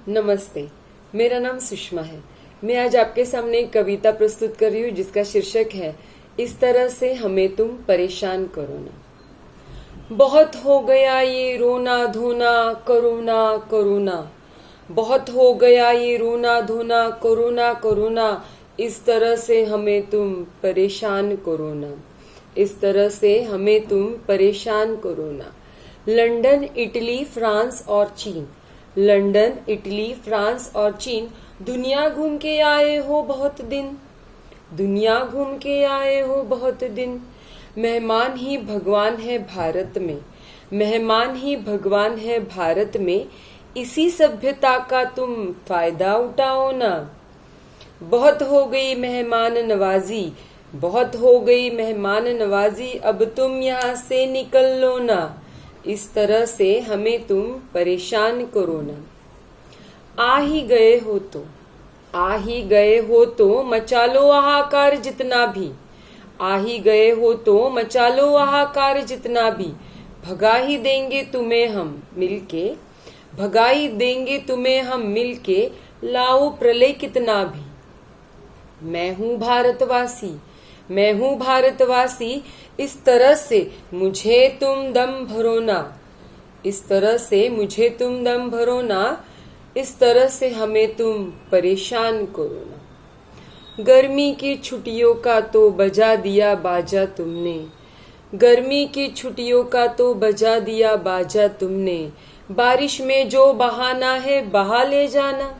नमस्ते, मेरा नाम सुषमा है। मैं आज आपके सामने एक कविता प्रस्तुत कर रही हूँ जिसका शीर्षक है इस तरह से हमें तुम परेशान करो ना। बहुत हो गया ये रोना धोना करोना करोना, बहुत हो गया ये रोना धोना करोना करोना, इस तरह से हमें तुम परेशान करो ना, इस तरह से हमें तुम परेशान करो ना। लंदन, इटली, फ्रांस और चीन, लंदन, इटली, फ्रांस और चीन, दुनिया घूम के आए हो बहुत दिन, दुनिया घूम के आए हो बहुत दिन। मेहमान ही भगवान है भारत में, मेहमान ही भगवान है भारत में, इसी सभ्यता का तुम फायदा उठाओ ना। बहुत हो गई मेहमान नवाजी, बहुत हो गई मेहमान नवाजी, अब तुम यहाँ से निकल लो ना, इस तरह से हमें तुम परेशान करो ना। आ ही गए हो तो, आ ही गए हो तो मचा लो हाहाकार जितना भी, आ ही गए हो तो मचा लो हाहाकार जितना भी, भगा ही देंगे तुम्हें हम मिलके, भगा ही देंगे तुम्हें हम मिलके, लाओ प्रलय कितना भी। मैं हूँ भारतवासी, मैं हूँ भारतवासी, इस तरह से मुझे तुम दम भरो ना, इस तरह से मुझे तुम दम भरो ना, इस तरह से हमें तुम परेशान करो ना। गर्मी की छुट्टियों का तो बजा दिया बाजा तुमने, गर्मी की छुट्टियों का तो बजा दिया बाजा तुमने, बारिश में जो बहाना है बहा ले जाना,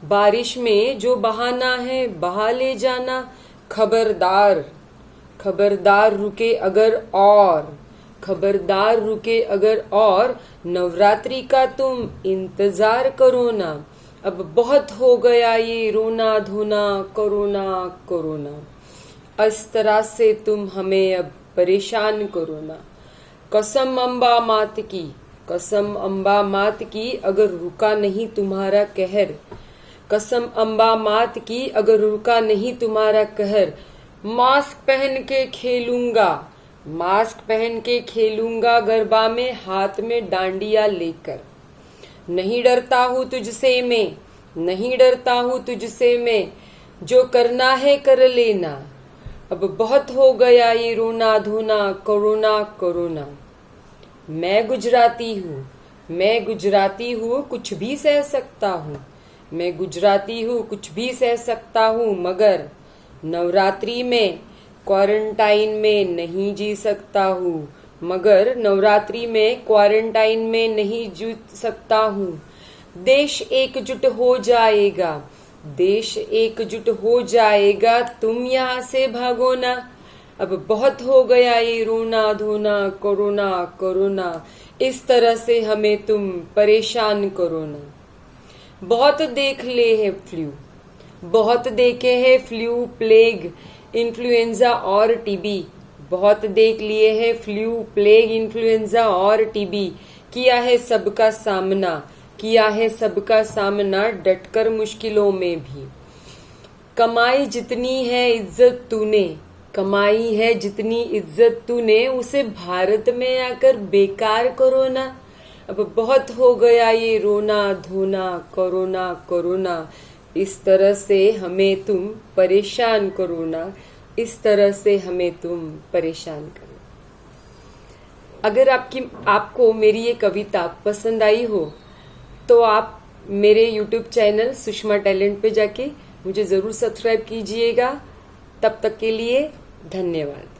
बारिश में जो बहाना है बहा ले जाना। खबरदार, खबरदार रुके अगर और, खबरदार रुके अगर और, नवरात्रि का तुम इंतजार करो ना। अब बहुत हो गया ये रोना धोना करोना करोना, इस तरह से तुम हमें अब परेशान करो ना। कसम अम्बा मात की, कसम अम्बा मात की, अगर रुका नहीं तुम्हारा कहर, कसम अम्बा मात की, अगर रुका नहीं तुम्हारा कहर, मास्क पहन के खेलूंगा, मास्क पहन के खेलूंगा गरबा में हाथ में डांडिया लेकर। नहीं डरता हूँ तुझसे मैं, नहीं डरता हूँ तुझसे मैं, जो करना है कर लेना। अब बहुत हो गया ये रोना धोना करोना करोना। मैं गुजराती हूँ, मैं गुजराती हूँ, कुछ भी सह सकता हूँ, मैं गुजराती हूँ, कुछ भी सह सकता हूँ, मगर नवरात्रि में क्वारंटाइन में नहीं जी सकता हूँ, मगर नवरात्रि में क्वारंटाइन में नहीं जी सकता हूँ। देश एकजुट हो जाएगा, देश एकजुट हो जाएगा, तुम यहाँ से भागो ना। अब बहुत हो गया ये रोना धोना करोना करोना, इस तरह से हमें तुम परेशान करो ना। बहुत देख ले है फ्लू, बहुत देखे हैं फ्लू, प्लेग, इन्फ्लुएंजा और टीबी, बहुत देख लिए हैं फ्लू, प्लेग, इन्फ्लुएंजा और टीबी। किया है सबका सामना, किया है सबका सामना, डटकर मुश्किलों में भी। कमाई जितनी है इज्जत तूने, कमाई है जितनी इज्जत तूने, उसे भारत में आकर बेकार करो ना। अब बहुत हो गया ये रोना धोना करोना करोना, इस तरह से हमें तुम परेशान करो ना, इस तरह से हमें तुम परेशान करो। अगर आपको मेरी ये कविता पसंद आई हो तो आप मेरे YouTube चैनल सुषमा टैलेंट पे जाके मुझे जरूर सब्सक्राइब कीजिएगा। तब तक के लिए धन्यवाद।